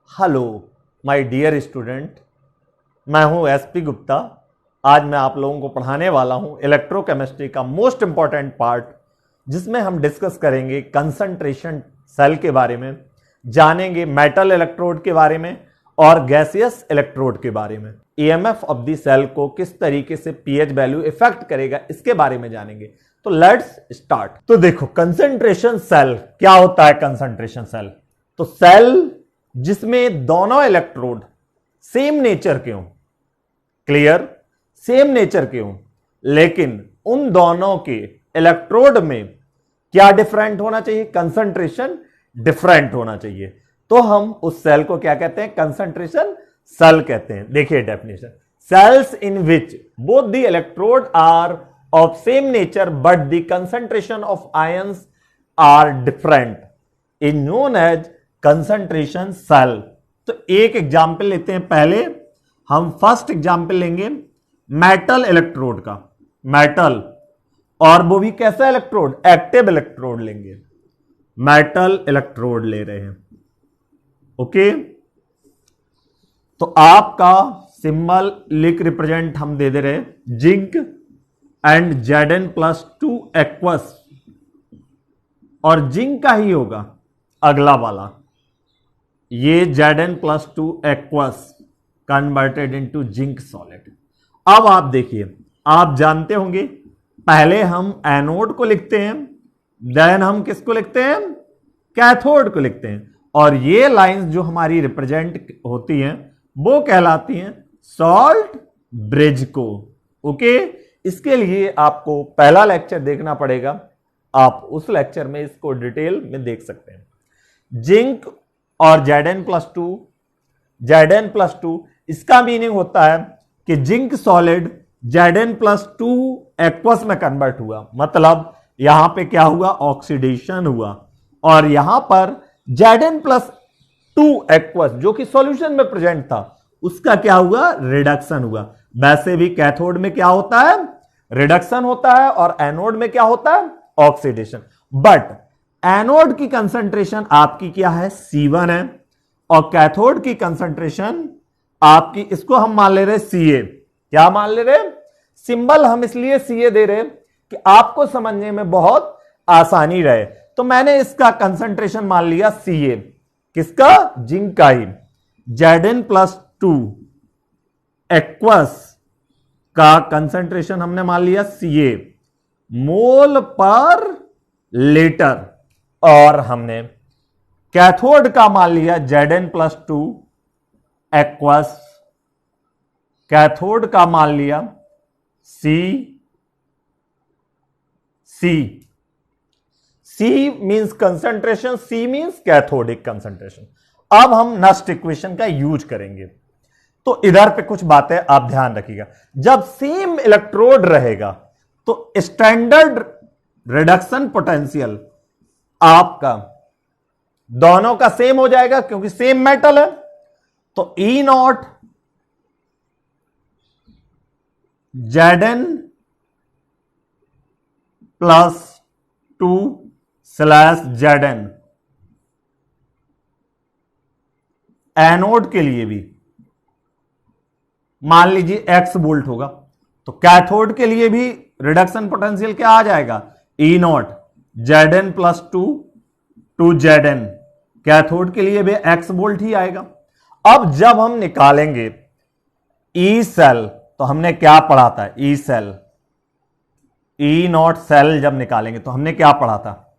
Hello my dear student, मैं हूं SP Gupta. आज मैं आप लोगों को पढ़ाने वाला हूं इलेक्ट्रोकेमिस्ट्री का मोस्ट इंपॉर्टेंट पार्ट, जिसमें हम डिस्कस करेंगे कंसंट्रेशन सेल के बारे में, जानेंगे मेटल इलेक्ट्रोड के बारे में और गैसियस इलेक्ट्रोड के बारे में। ईएमएफ ऑफ द सेल को किस तरीके से पीएच वैल्यू इफेक्ट करेगा, इसके बारे में जानेंगे। तो लेट्स स्टार्ट। तो देखो, कंसंट्रेशन सेल क्या होता है। कंसंट्रेशन सेल तो सेल जिसमें दोनों इलेक्ट्रोड सेम नेचर के हों, क्लियर, सेम नेचर के हों, लेकिन उन दोनों के इलेक्ट्रोड में क्या डिफरेंट होना चाहिए, कंसंट्रेशन डिफरेंट होना चाहिए। तो हम उस सेल को क्या कहते हैं, कंसंट्रेशन सेल कहते हैं। देखिए definition, cells in which both the electrode are of same nature but the concentration of ions are different is known as concentration cell. तो एक एग्जाम्पल लेते हैं। पहले हम फर्स्ट एग्जाम्पल लेंगे मेटल इलेक्ट्रोड का, मेटल, और वो भी कैसा इलेक्ट्रोड, एक्टिव इलेक्ट्रोड लेंगे। मेटल इलेक्ट्रोड ले रहे हैं, ओके। तो आपका सिंबल लिख रिप्रेजेंट हम दे दे रहे, जिंक एंड Zn+2 एक्वस, और जिंक का ही होगा अगला वाला, ये Zn+2 aqueous converted into zinc solid. अब आप देखिए, आप जानते होंगे पहले हम एनोड को लिखते हैं, देन हम किसको लिखते हैं, कैथोड को लिखते हैं, और ये लाइंस जो हमारी रिप्रेजेंट होती हैं वो कहलाती हैं सॉल्ट ब्रिज को, ओके। इसके लिए आपको पहला लेक्चर देखना पड़ेगा, आप उस लेक्चर में इसको डिटेल में देख सकते हैं। जिंक और Zn+2 इसका मीनिंग होता है कि जिंक सॉलिड Zn+2 एक्वस में कन्वर्ट हुआ, मतलब यहां पे क्या हुआ, ऑक्सीडेशन हुआ, और यहां पर Zn+2 एक्वस जो कि सॉल्यूशन में प्रेजेंट था, उसका क्या हुआ, रिडक्शन हुआ। वैसे भी कैथोड में क्या होता है, रिडक्शन होता है, और एनोड में क्या होता है, ऑक्सीडेशन। बट एनोड की कंसंट्रेशन आपकी क्या है, C1 है, और कैथोड की कंसंट्रेशन आपकी, इसको हम मान ले रहे Ca। क्या मान ले रहे, सिंबल हम इसलिए Ca दे रहे कि आपको समझने में बहुत आसानी रहे। तो मैंने इसका कंसंट्रेशन मान लिया Ca, किसका, जिंक का ही। Zn+2 एक्वस का कंसंट्रेशन हमने मान लिया Ca मोल पर लीटर, और हमने कैथोड का मान लिया Zn+2 एक्वस, कैथोड का मान लिया C means concentration, C means cathodic concentration. अब हम नेक्स्ट इक्वेशन का यूज करेंगे। तो इधर पे कुछ बातें आप ध्यान रखिएगा। जब सेम इलेक्ट्रोड रहेगा तो स्टैंडर्ड रिडक्शन पोटेंशियल आपका दोनों का सेम हो जाएगा, क्योंकि सेम मेटल है। तो E0 Zn+2/Zn, एनोड के लिए भी मान लीजिए x वोल्ट होगा, तो कैथोड के लिए भी रिडक्शन पोटेंशियल क्या आ जाएगा, E0 Zn+2/Zn, कैथोड के लिए भी x वोल्ट ही आएगा। अब जब हम निकालेंगे ई सेल, तो हमने क्या पढ़ा था, ई सेल, E0 सेल जब निकालेंगे तो हमने क्या पढ़ा था,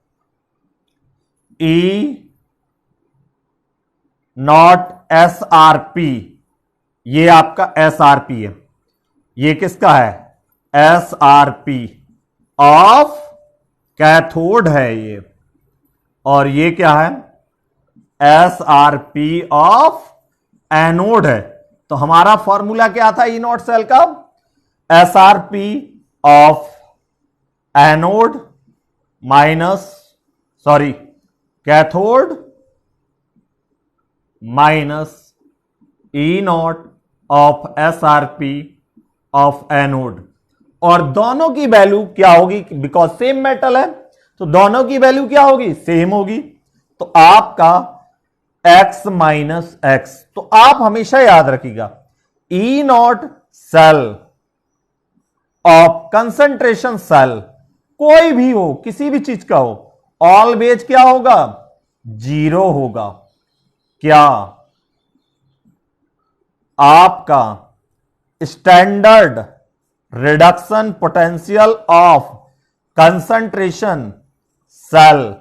E0 SRP, ये आपका SRP है, ये किसका है, SRP ऑफ कैथोड है ये, और ये क्या है, SRP ऑफ एनोड है। तो हमारा फॉर्मूला क्या था E0 सेल का, SRP of anode cathode minus E0 of SRP of anode, और दोनों की वैल्यू क्या होगी, बिकॉज सेम मेटल है तो दोनों की वैल्यू क्या होगी, सेम होगी। तो आपका x माइनस एक्स। तो आप हमेशा याद रखिएगा E naught cell of concentration cell, कोई भी हो, किसी भी चीज का हो, ऑलवेज क्या होगा? जीरो होगा। क्या आपका standard reduction potential of concentration cell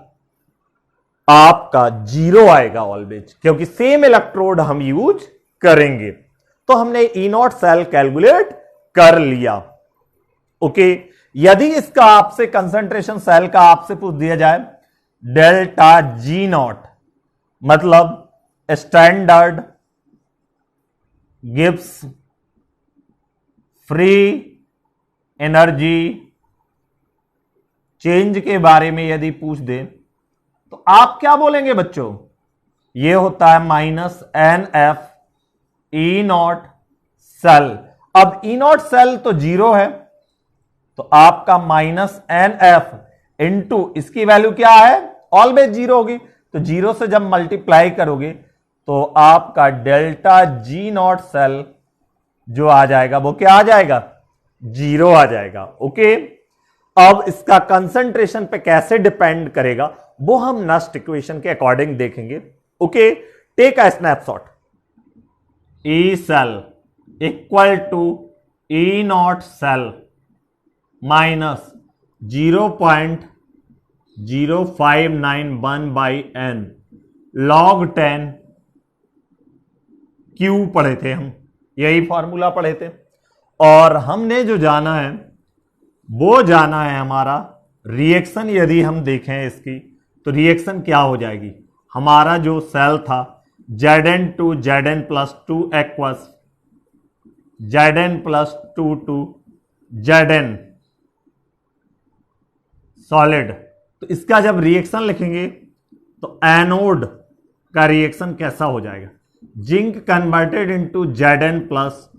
आपका जीरो आएगा ऑलवेज, क्योंकि सेम इलेक्ट्रोड हम यूज करेंगे। तो हमने ई नॉट सेल कैलकुलेट कर लिया। ओके, यदि इसका आपसे कंसंट्रेशन सेल का आपसे पूछ दिया जाए डेल्टा जी नॉट, मतलब standard Gibbs free energy change के बारे में यदि पूछ दे तो आप क्या बोलेंगे बच्चों? यह होता है minus N F E naught cell. अब ई नॉट सेल तो जीरो है, तो आपका माइनस एन एफ इंटू इसकी वैल्यू क्या है? ऑलवेज जीरो होगी, तो जीरो से जब मल्टीप्लाई करोगे तो आपका डेल्टा जी नॉट सेल जो आ जाएगा वो क्या आ जाएगा? जीरो आ जाएगा। ओके, अब इसका कंसंट्रेशन पे कैसे डिपेंड करेगा वो हम नेक्स्ट इक्वेशन के अकॉर्डिंग देखेंगे। Okay, take a snapshot. E cell equal to E naught cell minus 0.0591 by N log 10 Q पढ़े थे हम, यही फॉर्मूला पढ़े थे। और हमने जो जाना है वो जाना है हमारा रिएक्शन। यदि हम देखें इसकी तो रिएक्शन क्या हो जाएगी? हमारा जो सेल था Zn to Zn plus two aqueous Zn plus two to Zn solid, तो इसका जब रिएक्शन लिखेंगे तो एनोड का रिएक्शन कैसा हो जाएगा? Zinc converted into Zn plus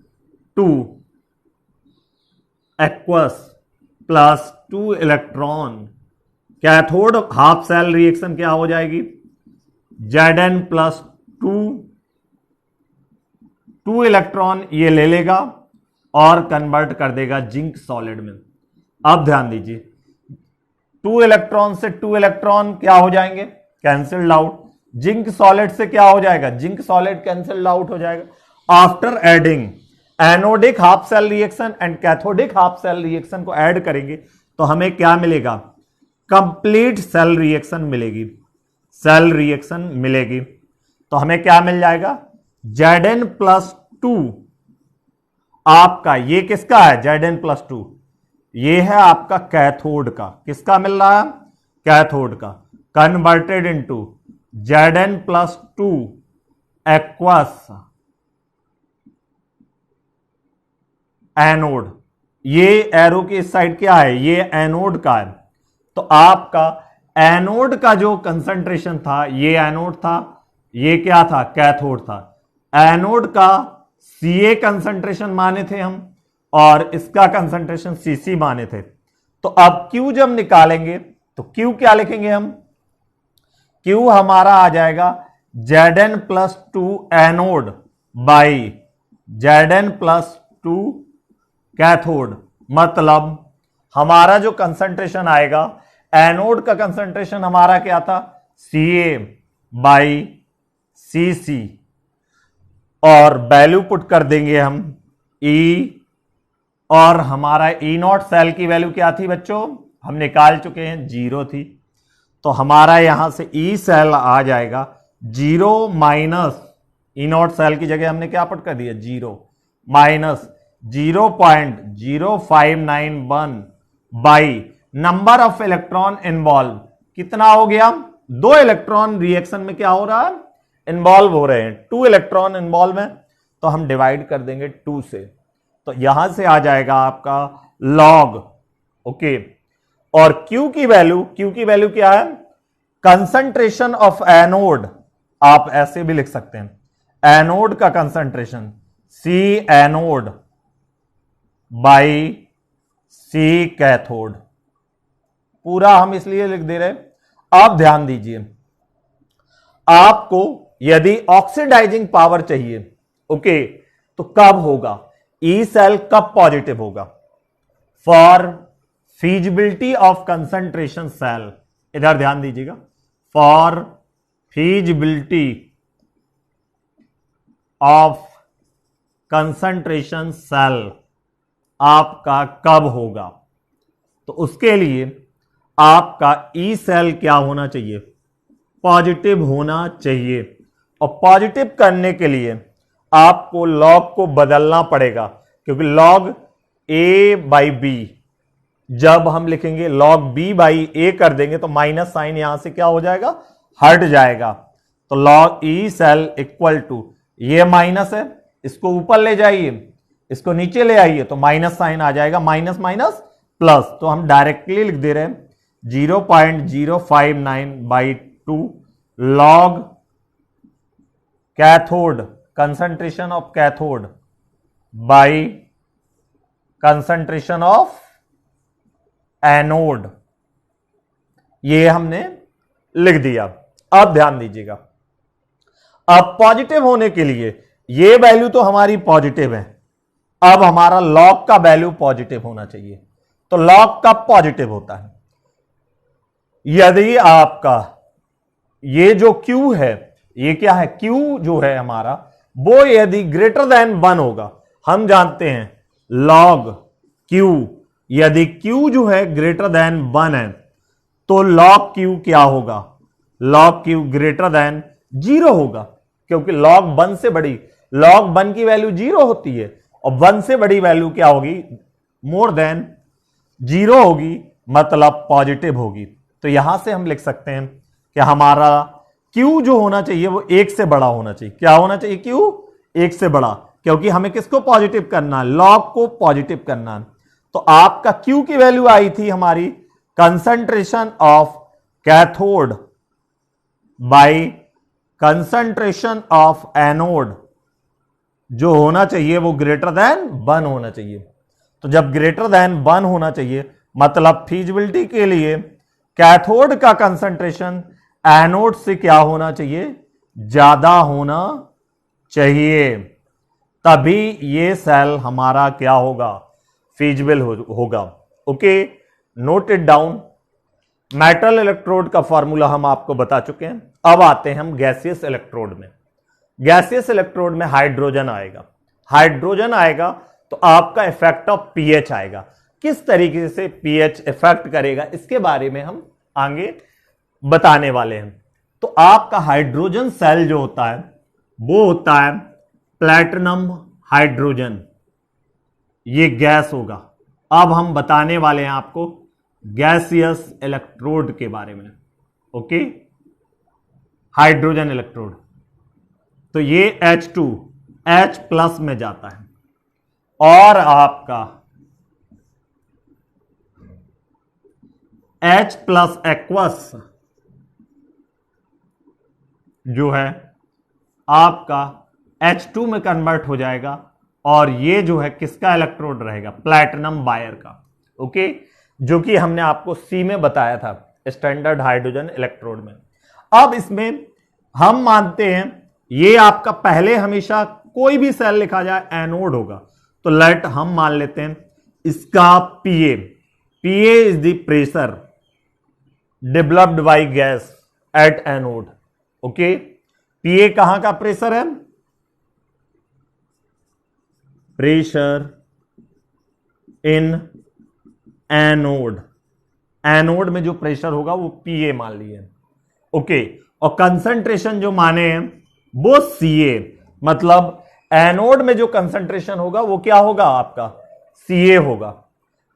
two aqueous plus 2 electron. Cathode half cell reaction क्या हो जाएगी? Zn प्लस टू इलेक्ट्रॉन ये ले लेगा और कन्वर्ट कर देगा जिंक सॉलिड में। अब ध्यान दीजिए, 2 इलेक्ट्रॉन से 2 इलेक्ट्रॉन क्या हो जाएंगे? Cancelled out. जिंक सॉलिड से क्या हो जाएगा? जिंक सॉलिड कैंसिल्ड आउट हो जाएगा। After adding anodic half cell reaction and cathodic half cell reaction को ऐड करेंगे तो हमें क्या मिलेगा? कंप्लीट सेल रिएक्शन मिलेगी। सेल रिएक्शन मिलेगी तो हमें क्या मिल जाएगा? Zn प्लस टू आपका ये किसका है? Zn प्लस टू ये है आपका कैथोड का। किसका मिल रहा है? कैथोड का। Converted into Zn plus two aqueous anode. ये एरो की इस साइड क्या है? ये एनोड का है। तो आपका एनोड का जो कंसंट्रेशन था ये एनोड था, ये क्या था? कैथोड था। एनोड का Ca कंसंट्रेशन माने थे हम और इसका कंसंट्रेशन Cc माने थे। तो अब Q जब निकालेंगे तो Q क्या लिखेंगे हम? Q हमारा आ जाएगा Zn plus to anode by Zn plus to cathode. मतलब हमारा जो कंसंट्रेशन आएगा, एनोड का कंसंट्रेशन हमारा क्या था? Ca बाई Cc और वैल्यू पुट कर देंगे हम E, और हमारा ई नॉट सेल की वैल्यू क्या थी बच्चों? हम निकाल चुके हैं, जीरो थी। तो हमारा यहां से ई सेल आ जाएगा zero minus E naught cell की जगह हमने क्या पुट कर दिया? Zero minus 0.0591 by number of electron involve. कितना हो गया? 2 इलेक्ट्रॉन रिएक्शन में क्या हो रहा है? इन्वॉल्व हो रहे हैं। 2 इलेक्ट्रॉन इन्वॉल्व है तो हम डिवाइड कर देंगे 2 से, तो यहां से आ जाएगा आपका लॉग। ओके, और Q की वैल्यू क्या है? Concentration of anode. आप ऐसे भी लिख सकते हैं, एनोड का concentration C anode by C cathode. पूरा हम इसलिए लिख दे रहे। आप ध्यान दीजिए, आपको यदि ऑक्सीडाइजिंग पावर चाहिए, ओके, तो कब होगा? ई सेल कब पॉजिटिव होगा? For feasibility of concentration cell, इधर ध्यान दीजिएगा, for feasibility of concentration cell आपका कब होगा? तो उसके लिए आपका ई सेल क्या होना चाहिए? पॉजिटिव होना चाहिए। और पॉजिटिव करने के लिए आपको लॉग को बदलना पड़ेगा, क्योंकि लॉग ए बाई बी, जब हम लिखेंगे लॉग बी बाई ए कर देंगे तो माइनस साइन यहां से क्या हो जाएगा? हट जाएगा। तो log E cell equal to, ये माइनस है, इसको ऊपर ले जाइए, इसको नीचे ले आइए तो माइनस साइन आ जाएगा, माइनस माइनस प्लस। तो हम डायरेक्टली लिख दे रहे हैं 0.059 by 2 log cathode, concentration of cathode by concentration of anode, ये हमने लिख दिया। अब ध्यान दीजिएगा, अब पॉजिटिव होने के लिए ये वैल्यू तो हमारी पॉजिटिव है, अब हमारा लॉग का वैल्यू पॉजिटिव होना चाहिए। तो लॉग कब पॉजिटिव होता है? यदि आपका ये जो Q है, ये क्या है? Q जो है हमारा, वो यदि ग्रेटर देन 1 होगा। हम जानते हैं लॉग Q, यदि Q जो है ग्रेटर देन 1 है तो लॉग Q क्या होगा? लॉग Q ग्रेटर देन 0 होगा, क्योंकि लॉग 1 से बड़ी, लॉग 1 की वैल्यू 0 होती है और 1 से बड़ी वैल्यू क्या होगी? मोर देन 0 होगी, मतलब पॉजिटिव होगी। तो यहां से हम लिख सकते हैं कि हमारा Q जो होना चाहिए वो 1 से बड़ा होना चाहिए। क्या होना चाहिए? Q 1 से बड़ा, क्योंकि हमें किसको पॉजिटिव करना है? लॉग को पॉजिटिव करना है। तो आपका Q की वैल्यू आई थी हमारी concentration of cathode by concentration of anode, जो होना चाहिए वो ग्रेटर देन 1 होना चाहिए। तो जब ग्रेटर देन 1 होना चाहिए, मतलब फीजिबिलिटी के लिए कैथोड का कंसंट्रेशन एनोड से क्या होना चाहिए? ज्यादा होना चाहिए, तभी ये सेल हमारा क्या होगा? फीजिबल होगा। Okay, note it down. Metal electrode का फॉर्मूला हम आपको बता चुके हैं। अब आते हैं हम गैसियस इलेक्ट्रोड में। गैसियस इलेक्ट्रोड में हाइड्रोजन आएगा, हाइड्रोजन आएगा तो आपका इफेक्ट ऑफ पीएच आएगा। किस तरीके से पीएच इफेक्ट करेगा इसके बारे में हम आगे बताने वाले हैं। तो आपका हाइड्रोजन सेल जो होता है वो होता है प्लैटिनम हाइड्रोजन, ये गैस होगा। अब हम बताने वाले हैं आपको गैसियस इलेक्ट्रोड के बारे में। ओके, हाइड्रोजन इलेक्ट्रोड, तो ये H2 H प्लस में जाता है और आपका H प्लस एक्वस जो है आपका H2 में कन्वर्ट हो जाएगा और ये जो है किसका इलेक्ट्रोड रहेगा? प्लैटिनम वायर का। ओके, जो कि हमने आपको C में बताया था स्टैंडर्ड हाइड्रोजन इलेक्ट्रोड में। अब इसमें हम मानते हैं ये आपका पहले हमेशा कोई भी सेल लिखा जाए एनोड होगा, तो लेट हम मान लेते हैं इसका Pa, Pa is the pressure developed by gas at anode. Okay, Pa कहां का प्रेशर है? प्रेशर इन एनोड, एनोड में जो प्रेशर होगा वो Pa मान लिए। ओके, और कंसंट्रेशन जो माने हैं वो Ca, मतलब एनोड में जो कंसंट्रेशन होगा वो क्या होगा? आपका Ca होगा।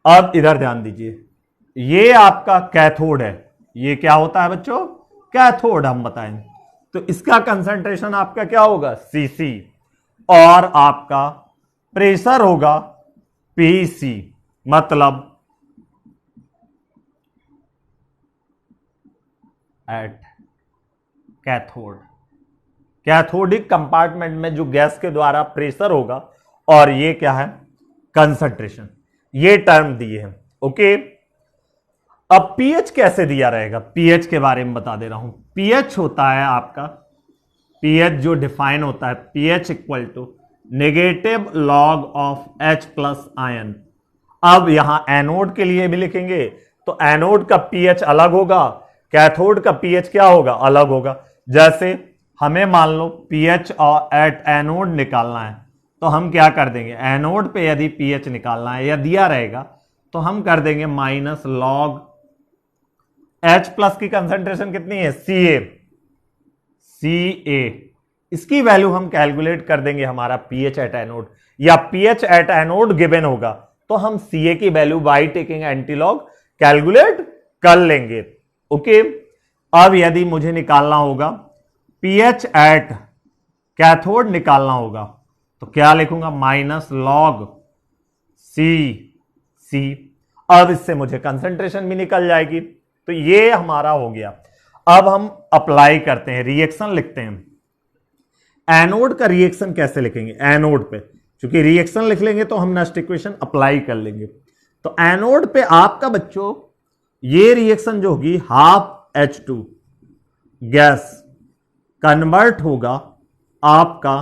अब इधर ध्यान दीजिए, ये आपका कैथोड है, ये क्या होता है बच्चों? कैथोड हम बताएं, तो इसका कंसंट्रेशन आपका क्या होगा? Cc, और आपका प्रेशर होगा Pc, मतलब एट कैथोड, कैथोडिक कंपार्टमेंट में जो गैस के द्वारा प्रेशर होगा, और ये क्या है? कंसंट्रेशन। ये टर्म दिए हैं। ओके, अब पीएच कैसे दिया रहेगा? पीएच के बारे में बता दे रहा हूं। पीएच होता है आपका, पीएच जो डिफाइन होता है, pH equal to negative log of H plus ion. अब यहां एनोड के लिए भी लिखेंगे तो एनोड का पीएच अलग होगा, कैथोड का पीएच क्या होगा, अलग होगा। जैसे हमें मान लो पीएच और एट एनोड निकालना है तो हम क्या कर देंगे, एनोड पे यदि पीएच निकालना है या दिया रहेगा तो हम कर देंगे माइनस लॉग H प्लस की कंसंट्रेशन कितनी है, Ca, इसकी वैल्यू हम कैलकुलेट कर देंगे हमारा पीएच एट एनोड, या पीएच एट एनोड गिवन होगा तो हम Ca की value by taking antilog calculate कर लेंगे। ओके, अब यदि मुझे निकालना होगा पीएच एट कैथोड निकालना होगा तो क्या लिखूंगा, माइनस लॉग सी। अब इससे मुझे कंसंट्रेशन भी निकल जाएगी। तो ये हमारा हो गया। अब हम अप्लाई करते हैं, रिएक्शन लिखते हैं। एनोड का रिएक्शन कैसे लिखेंगे, एनोड पे क्योंकि रिएक्शन लिख लेंगे तो हम नेक्स्ट इक्वेशन अप्लाई कर लेंगे। तो एनोड पे आपका बच्चों ये रिएक्शन जो होगी हाफ H2 गैस कन्वर्ट होगा आपका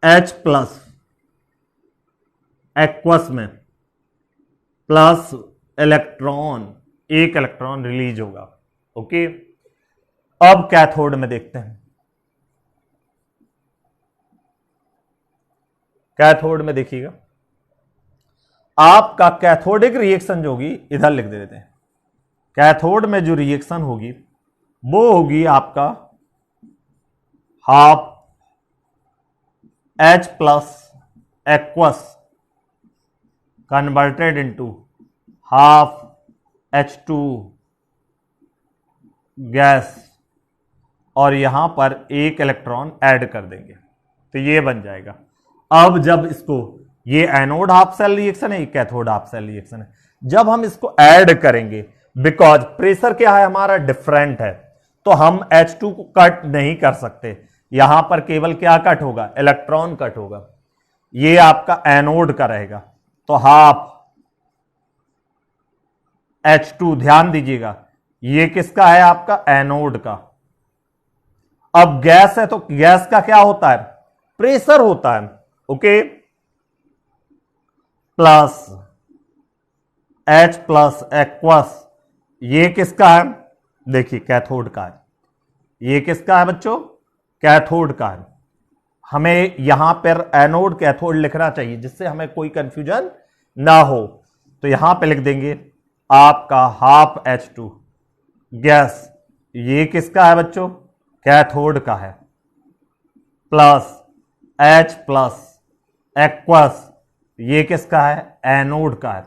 H प्लस एक्वस में, प्लस इलेक्ट्रॉन, एक इलेक्ट्रॉन रिलीज होगा। ओके, अब कैथोड में देखते हैं। कैथोड में देखिएगा आपका कैथोडिक रिएक्शन जो होगी, इधर लिख देते हैं। कैथोड में जो रिएक्शन होगी वो होगी आपका half H plus aqueous converted into half H2 gas, और यहां पर एक इलेक्ट्रॉन ऐड कर देंगे तो ये बन जाएगा। अब जब इसको, ये एनोड हाफ सेल रिएक्शन है, ये कैथोड हाफ सेल रिएक्शन है, जब हम इसको ऐड करेंगे, बिकॉज प्रेशर क्या है हमारा डिफरेंट है, तो हम H2 को कट नहीं कर सकते। यहां पर केवल क्या कट होगा, इलेक्ट्रॉन कट होगा। ये आपका एनोड का रहेगा तो हाफ H2, ध्यान दीजिएगा ये किसका है, आपका एनोड का। अब गैस है तो गैस का क्या होता है, प्रेशर होता है। Okay, plus H plus aqueous, ये किसका है, देखिए कैथोड का है। ये किसका है बच्चों, कैथोड का है। हमें यहां पर एनोड कैथोड लिखना चाहिए जिससे हमें कोई कंफ्यूजन ना हो। तो यहां पे लिख देंगे आपका हाफ H2 गैस, ये किसका है बच्चों, कैथोड का है, प्लस H प्लस एक्वस, ये किसका है, एनोड का है।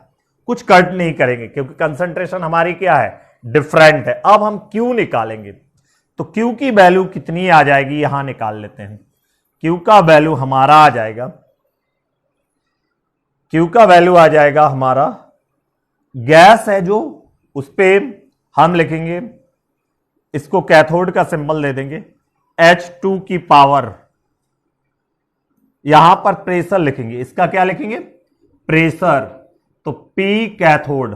कुछ कट नहीं करेंगे क्योंकि कंसंट्रेशन हमारी क्या है, डिफरेंट है। अब हम Q निकालेंगे तो Q की वैल्यू कितनी आ जाएगी, यहां निकाल लेते हैं। Q का वैल्यू हमारा आ जाएगा, Q का वैल्यू आ जाएगा हमारा, गैस है जो उस पे हम लिखेंगे, इसको कैथोड का सिंबल दे देंगे, H2 की पावर, यहां पर प्रेशर लिखेंगे, इसका क्या लिखेंगे, प्रेशर, तो P कैथोड,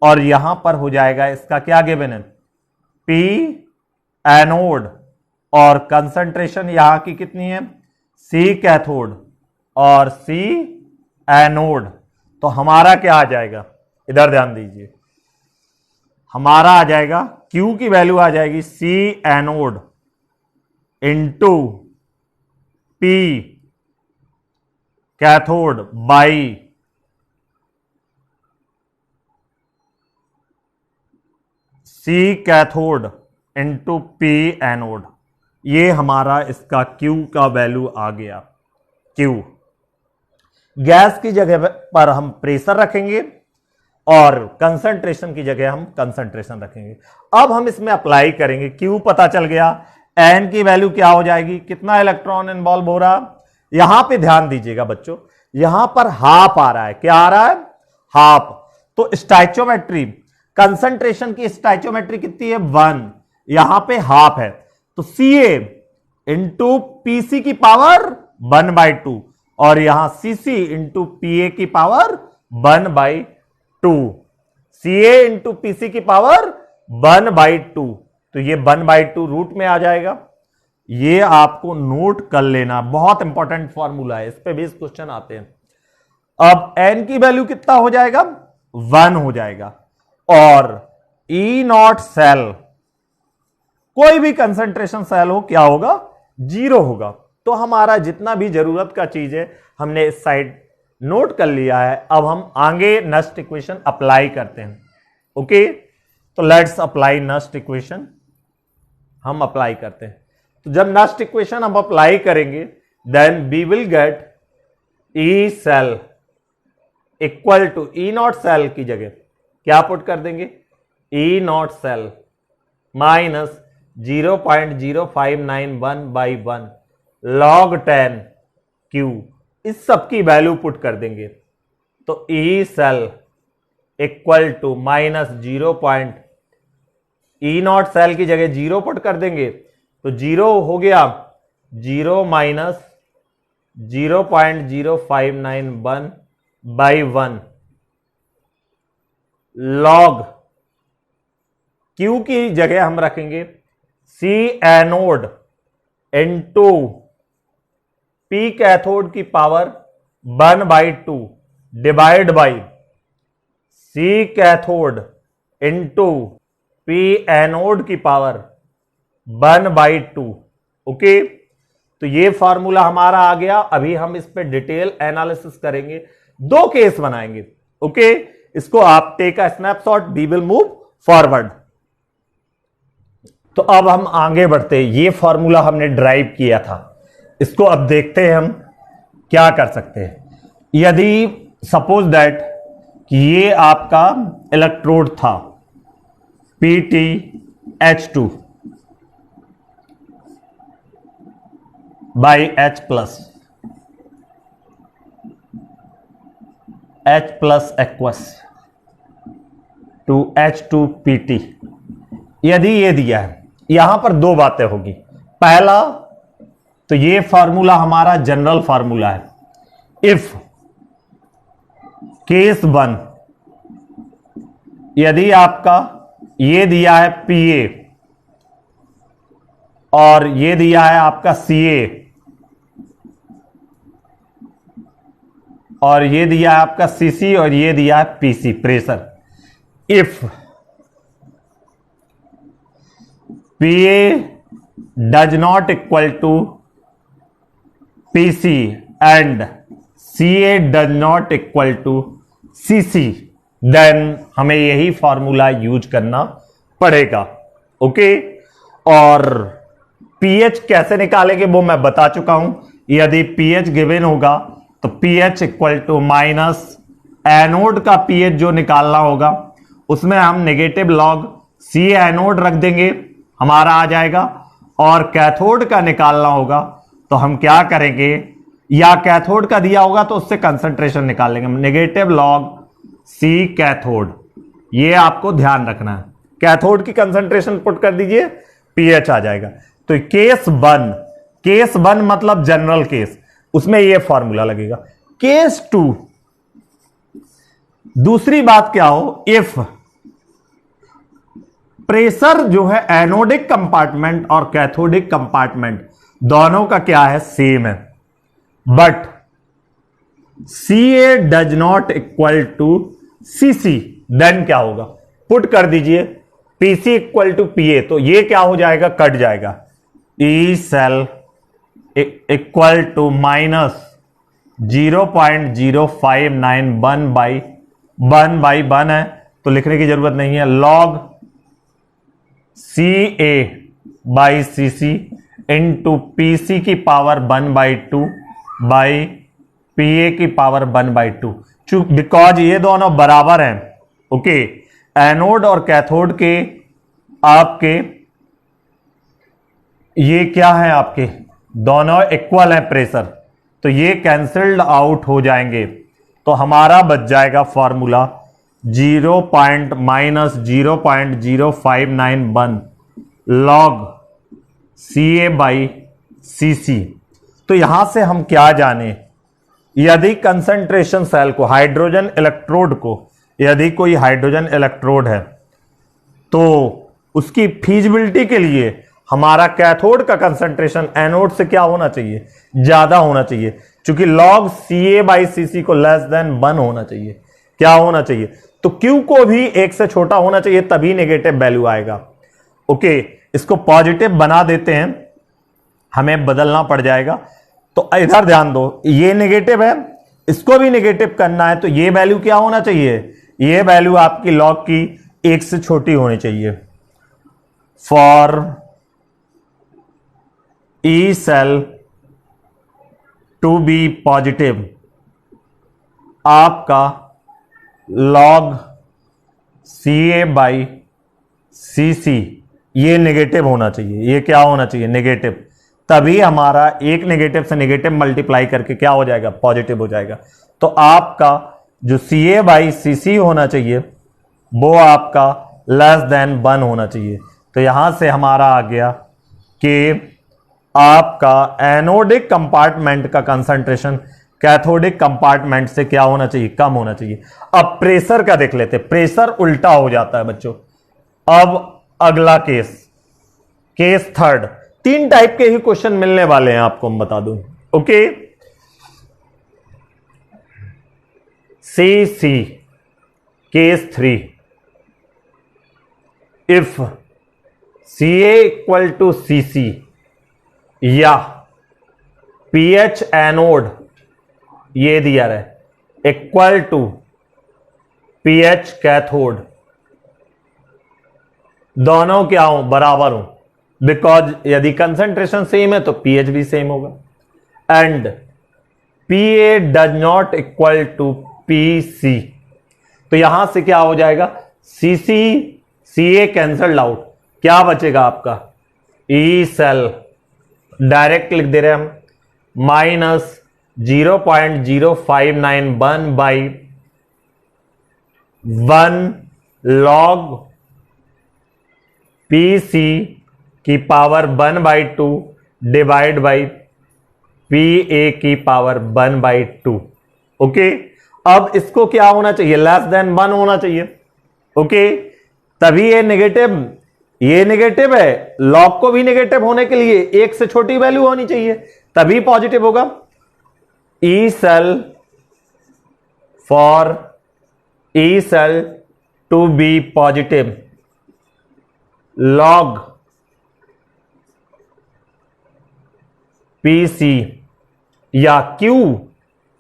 और यहां पर हो जाएगा इसका क्या गिवन है, P एनोड, और कंसंट्रेशन यहां की कितनी है, C कैथोड और C एनोड। तो हमारा क्या आ जाएगा, इधर ध्यान दीजिए, हमारा आ जाएगा Q की वैल्यू आ जाएगी C anode into P cathode by C cathode into P anode. ये हमारा इसका Q का वैल्यू आ गया। Q गैस की जगह पर हम प्रेशर रखेंगे और कंसंट्रेशन की जगह हम कंसंट्रेशन रखेंगे। अब हम इसमें अप्लाई करेंगे, Q पता चल गया, N की वैल्यू क्या हो जाएगी, कितना इलेक्ट्रॉन इन्वॉल्व हो रहा, यहां पे ध्यान दीजिएगा बच्चों, यहां पर हाफ आ रहा है, क्या आ रहा है, हाफ। तो स्टोइचियोमेट्री, कंसंट्रेशन की स्टोइचियोमेट्री कितनी है, 1, यहां पे हाफ है, तो Ca इंटू पीसी की पावर 1/2, और यहां Cc इंटू Pa की पावर 1/2, Ca इंटू पीसी की पावर 1/2, तो ये 1/2 रूट में आ जाएगा। ये आपको नोट कर लेना, बहुत इंपॉर्टेंट फॉर्मूला है, इस पे भी क्वेश्चन आते हैं। अब n की वैल्यू कितना हो जाएगा, 1 हो जाएगा, और ई नॉट सेल, कोई भी कंसंट्रेशन सेल हो, क्या होगा, 0 होगा। तो हमारा जितना भी जरूरत का चीज है हमने इस साइड नोट कर लिया है। अब हम आगे नस्ट इक्वेशन अप्लाई करते हैं। ओके, तो लेट्स अप्लाई नस्ट इक्वेशन, हम अप्लाई करते हैं। तो जब नस्ट इक्वेशन हम अप्लाई करेंगे then we will get E cell equal to E naught cell की जगह क्या पुट कर देंगे, E naught cell minus 0.0591 by 1 log 10 Q, इस सब की वैल्यू पुट कर देंगे। तो E cell equal to minus 0. E naught cell की जगह 0 पुट कर देंगे, तो 0 हो गया 0 माइनस 0.0591 बाई 1 log Q की जगह हम रखेंगे C anode into P cathode की power 1/2 divide by C cathode into P anode की पावर 1/2। ओके, तो ये फॉर्मूला हमारा आ गया। अभी हम इस पे डिटेल एनालिसिस करेंगे, 2 केस बनाएंगे। ओके, इसको आप take a snapshot, we will move forward. तो अब हम आगे बढ़ते हैं। ये फॉर्मूला हमने ड्राइव किया था, इसको अब देखते हैं हम क्या कर सकते हैं। यदि सपोज दैट कि ये आपका इलेक्ट्रोड था PtH2 by H plus aqueous to H2PT, यदि ये दिया है, यहां पर 2 बातें होगी। पहला तो ये फॉर्मूला हमारा जनरल फॉर्मूला है। इफ केस 1, यदि आपका ये दिया है Pa और ये दिया है आपका Ca और ये दिया है आपका Cc और ये दिया है Pc pressure. If Pa does not equal to PC and Ca does not equal to Cc, then हमें यही फॉर्मूला यूज करना पड़ेगा। ओके, और pH कैसे निकालेंगे वो मैं बता चुका हूं। यदि pH गिवन होगा तो pH equal to minus anode का pH जो निकालना होगा उसमें हम नेगेटिव लॉग C एनोड रख देंगे, हमारा आ जाएगा। और कैथोड का निकालना होगा तो हम क्या करेंगे, या कैथोड का दिया होगा तो उससे कंसंट्रेशन निकाल लेंगे, नेगेटिव लॉग C कैथोड। ये आपको ध्यान रखना है। कैथोड की कंसंट्रेशन पुट कर दीजिए, pH आ जाएगा। तो केस 1 मतलब जनरल केस, उसमें ये फॉर्मूला लगेगा। केस 2, दूसरी बात क्या हो, इफ प्रेशर जो है एनोडिक कंपार्टमेंट और कैथोडिक कंपार्टमेंट दोनों का क्या है, सेम है, but Ca does not equal to Cc, then क्या होगा, पुट कर दीजिए Pc इक्वल टू Pa, तो ये क्या हो जाएगा, कट जाएगा। E cell equal to minus 0.0591 by 1 है तो लिखने की जरूरत नहीं है, log Ca by Cc into Pc की पावर 1/2 बाई Pa की पावर 1/2, बिकॉज ये दोनों बराबर हैं। ओके, एनोड और कैथोड के आपके ये क्या है, आपके दोनों इक्वल हैं प्रेशर, तो ये कैंसल्ड आउट हो जाएंगे। तो हमारा बच जाएगा formula 0.0591 log Ca by Cc। तो यहां से हम क्या जाने, यदि कंसंट्रेशन सेल को, हाइड्रोजन इलेक्ट्रोड को, यदि कोई हाइड्रोजन इलेक्ट्रोड है तो उसकी फीजिबिलिटी के लिए हमारा कैथोड का कंसंट्रेशन एनोड से क्या होना चाहिए, ज्यादा होना चाहिए, क्योंकि log Ca/Cc को लेस देन 1 होना चाहिए। क्या होना चाहिए, तो Q को भी 1 से छोटा होना चाहिए, तभी नेगेटिव वैल्यू आएगा। ओके, इसको पॉजिटिव बना देते हैं, हमें बदलना पड़ जाएगा। तो इधर ध्यान दो, ये नेगेटिव है, इसको भी नेगेटिव करना है, तो ये वैल्यू क्या होना चाहिए, ये वैल्यू आपकी log की 1 से छोटी होनी चाहिए। For E cell to be positive, आपका log Ca/Cc ये नेगेटिव होना चाहिए। ये क्या होना चाहिए, नेगेटिव, तभी हमारा एक नेगेटिव से नेगेटिव मल्टीप्लाई करके क्या हो जाएगा, पॉजिटिव हो जाएगा। तो आपका जो Ca/Cc होना चाहिए वो आपका लेस देन 1 होना चाहिए। तो यहां से हमारा आ गया कि आपका एनोडिक कंपार्टमेंट का कंसंट्रेशन कैथोडिक कंपार्टमेंट से क्या होना चाहिए, कम होना चाहिए। अब प्रेशर का देख लेते, प्रेशर उल्टा हो जाता है बच्चों। अब अगला केस थर्ड, 3 टाइप के ही क्वेश्चन मिलने वाले हैं आपको, मैं बता दूं। Okay, C case 3, if Ca=Cc या pH एनोड ये दिया रहे इक्वल टू pH कैथोड, दोनों क्या हो, बराबर हो, बिकॉज यदि कंसंट्रेशन सेम है तो pH भी सेम होगा। And Pa does not equal to Pc, तो यहां से क्या हो जाएगा, Ca कैंसल्ड आउट, क्या बचेगा आपका, ई सेल डायरेक्ट लिख दे रहे हम, माइनस 0.0591/1 log Pc की पावर 1/2 डिवाइड बाई Pa की पावर 1/2। ओके, अब इसको क्या होना चाहिए, लेस देन 1 होना चाहिए। ओके, तभी ये नेगेटिव है, लॉग को भी नेगेटिव होने के लिए 1 से छोटी वैल्यू होनी चाहिए, तभी पॉजिटिव होगा। E cell for E cell to be positive, log Pc या Q,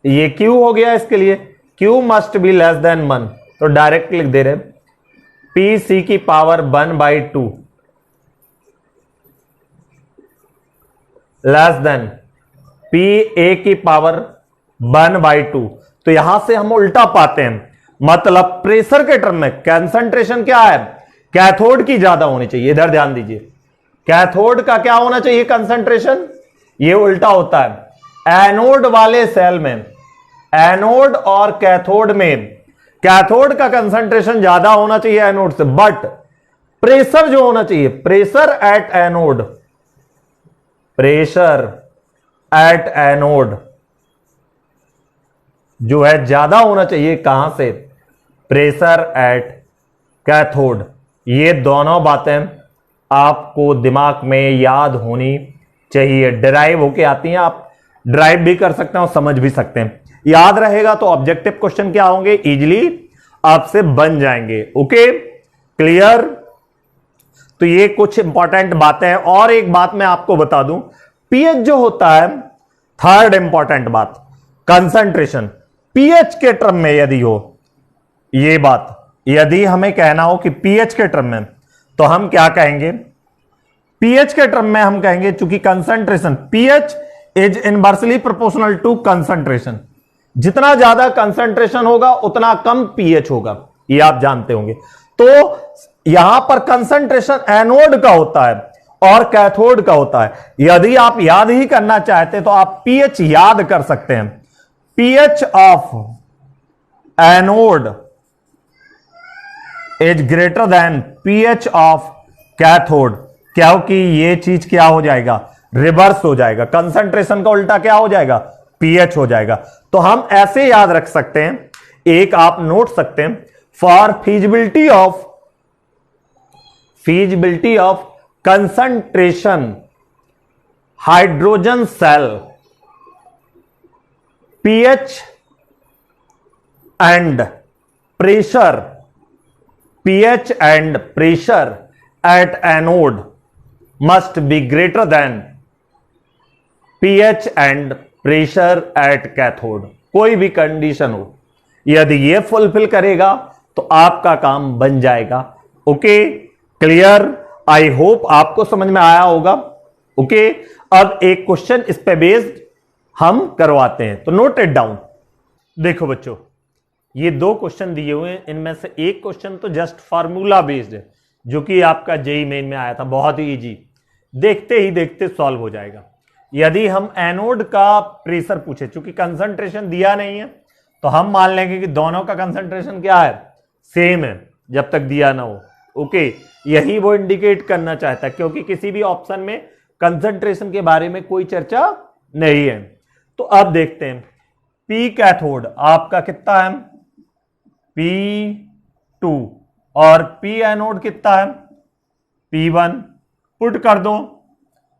ये Q हो गया, इसके लिए Q must be less than 1, तो डायरेक्ट लिख दे रहे Pc की पावर 1/2 लेस देन Pa की पावर 1/2। तो यहां से हम उल्टा पाते हैं, मतलब प्रेशर के टर्म में कंसंट्रेशन क्या है, कैथोड की ज्यादा होनी चाहिए। इधर ध्यान दीजिए, कैथोड का क्या होना चाहिए कंसंट्रेशन, ये उल्टा होता है। एनोड वाले सेल में, एनोड और कैथोड में कैथोड का कंसंट्रेशन ज्यादा होना चाहिए एनोड से, बट प्रेशर जो होना चाहिए, pressure at anode, pressure at anode जो है ज्यादा होना चाहिए, कहां से, प्रेशर एट कैथोड। ये दोनों बातें आपको दिमाग में याद होनी चाहिए, डिराइव होके आती हैं, आप ड्राइव भी कर सकते हैं और समझ भी सकते हैं। याद रहेगा तो ऑब्जेक्टिव क्वेश्चन क्या होंगे, इजीली आपसे बन जाएंगे। Okay, clear. तो ये कुछ इंपॉर्टेंट बातें हैं। और एक बात मैं आपको बता दूं, पीएच जो होता है, थर्ड इंपॉर्टेंट बात, कंसंट्रेशन पीएच के टर्म में यदि हो, ये बात यदि हमें कहना हो कि पीएच के टर्म में, तो हम क्या कहेंगे, पीएच के टर्म में हम कहेंगे, चूंकि concentration pH is inversely proportional to concentration, जितना ज्यादा कंसंट्रेशन होगा उतना कम पीएच होगा, ये आप जानते होंगे। तो यहां पर कंसंट्रेशन एनोड का होता है और कैथोड का होता है। यदि आप याद ही करना चाहते तो आप पीएच याद कर सकते हैं, pH of anode is greater than pH of cathode, क्योंकि ये चीज क्या हो जाएगा, रिवर्स हो जाएगा, कंसंट्रेशन का उल्टा क्या हो जाएगा, पीएच हो जाएगा। तो हम ऐसे याद रख सकते हैं, एक आप नोट सकते हैं, for feasibility of concentration hydrogen cell pH and pressure at anode must be greater than pH and pressure at cathode। कोई भी कंडीशन हो, यदि ये फुलफिल करेगा तो आपका काम बन जाएगा। Okay, clear? आई होप आपको समझ में आया होगा। ओके, अब एक क्वेश्चन इस पे बेस्ड हम करवाते हैं, तो नोट इट डाउन। देखो बच्चों, ये दो क्वेश्चन दिए हुए हैं, इनमें से एक क्वेश्चन तो जस्ट फार्मूला बेस्ड है, जो कि आपका जेईई मेन में आया था, बहुत ही इजी, देखते ही देखते सॉल्व हो जाएगा। यदि हम एनोड का प्रेशर पूछे, चूंकि कंसंट्रेशन दिया नहीं है, तो हम मान लेंगे कि दोनों का कंसंट्रेशन क्या है, सेम है, जब तक दिया ना हो। ओके, यही वो इंडिकेट करना चाहता है, क्योंकि किसी भी ऑप्शन में कंसंट्रेशन के बारे में कोई चर्चा नहीं है। तो अब देखते हैं, पी कैथोड आपका कितना है, P2, और P एनोड कितना है, P1। पुट कर दो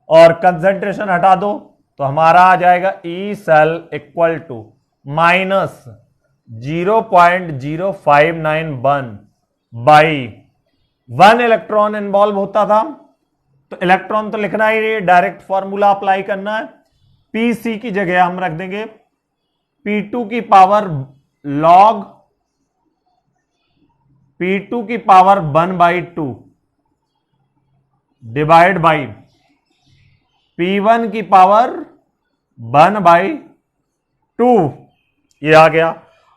और कंसंट्रेशन हटा दो, तो हमारा आ जाएगा E cell equal to minus 0.0591 by 1 electron involve होता था, तो इलेक्ट्रॉन तो लिखना ही नहीं, डायरेक्ट फॉर्मूला अप्लाई करना है। Pc की जगह हम रख देंगे P2 की पावर लॉग P2 की पावर 1/2 डिवाइड बाई P1 की पावर 1/2। ये आ गया।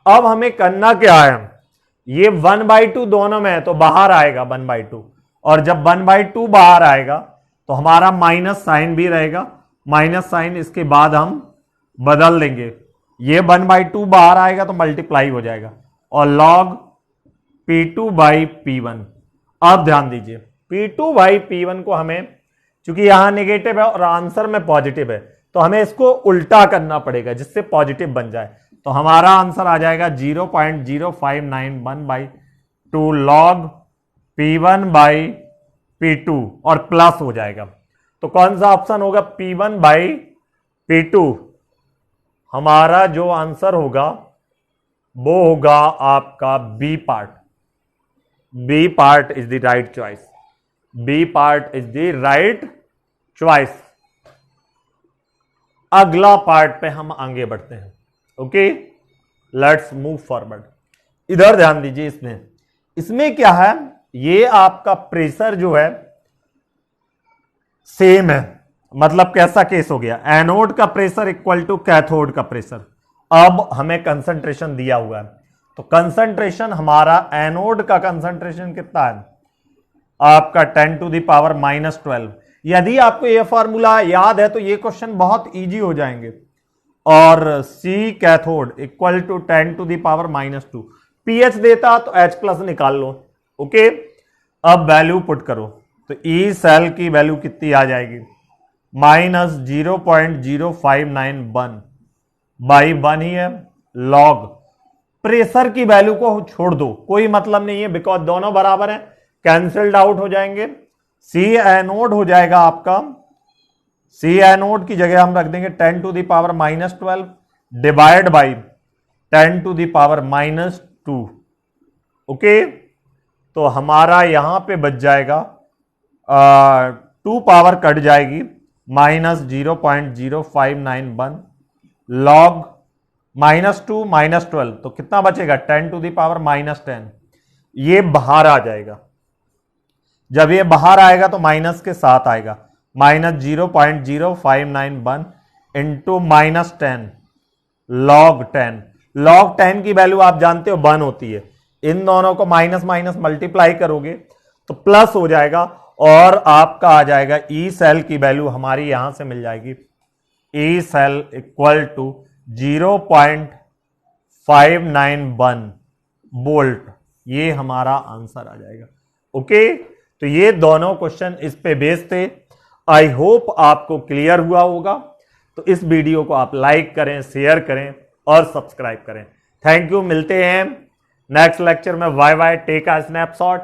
अब हमें करना क्या है, ये 1/2 दोनों में है तो बाहर आएगा 1/2, और जब 1/2 बाहर आएगा तो हमारा माइनस साइन भी रहेगा, माइनस साइन इसके बाद हम बदल देंगे, ये 1/2 बाहर आएगा तो मल्टीप्लाई हो जाएगा, और लॉग P2/P1। अब ध्यान दीजिए, P2/P1 को हमें, चूंकि यहां नेगेटिव है और आंसर में पॉजिटिव है, तो हमें इसको उल्टा करना पड़ेगा जिससे पॉजिटिव बन जाए। तो हमारा आंसर आ जाएगा 0.0591/2 लॉग P1/P2 और प्लस हो जाएगा। तो कौन सा ऑप्शन होगा, P1/P2। हमारा जो आंसर होगा वो होगा आपका B part. B part is the right choice. B part is the right choice. अगला पार्ट पे हम आगे बढ़ते हैं। Okay, let's move forward. इधर ध्यान दीजिए, इसमें क्या है, ये आपका प्रेशर जो है सेम है, मतलब कैसा केस हो गया, एनोड का प्रेशर इक्वल टू कैथोड का प्रेशर। अब हमें कंसंट्रेशन दिया हुआ है, तो कंसंट्रेशन हमारा एनोड का कंसंट्रेशन कितना है आपका 10⁻⁻12। यदि आपको यह फॉर्मूला याद है तो ये क्वेश्चन बहुत इजी हो जाएंगे। और सी कैथोड इक्वल टू 10⁻⁻2, पीएच देता तो H प्लस निकाल लो। ओके, अब वैल्यू पुट करो तो ई सेल की वैल्यू कितनी आ जाएगी, -0.0591 बाई 1 ही है, लॉग प्रेशर की वैल्यू को छोड़ दो, कोई मतलब नहीं है, बिकॉज दोनों बराबर हैं, कैंसिल्ड आउट हो जाएंगे। सी एनोड हो जाएगा आपका, सी एनोड की जगह हम रख देंगे 10⁻⁻12 डिवाइड बाई 10⁻⁻2। ओके, तो हमारा यहां पे बच जाएगा 2 पावर कट जाएगी, -0.0591 लॉग -2 -12, तो कितना बचेगा 10⁻⁻10। ये बाहर आ जाएगा, जब ये बाहर आएगा तो माइनस के साथ आएगा, -0.0591 इंटू -10 लॉग 10। लॉग 10 की वैल्यू आप जानते हो 1 होती है, इन दोनों को माइनस माइनस मल्टीप्लाई करोगे तो प्लस हो जाएगा, और आपका आ जाएगा ई सेल की वैल्यू हमारी यहां से मिल जाएगी, E cell equal to 0.591 volt. ये हमारा आंसर आ जाएगा। ओके, तो ये दोनों क्वेश्चन इस पे बेस्ड थे। आई होप आपको क्लियर हुआ होगा। तो इस वीडियो को आप लाइक करें, शेयर करें और सब्सक्राइब करें। Thank you. मिलते हैं नेक्स्ट लेक्चर में। Bye bye, take a snapshot.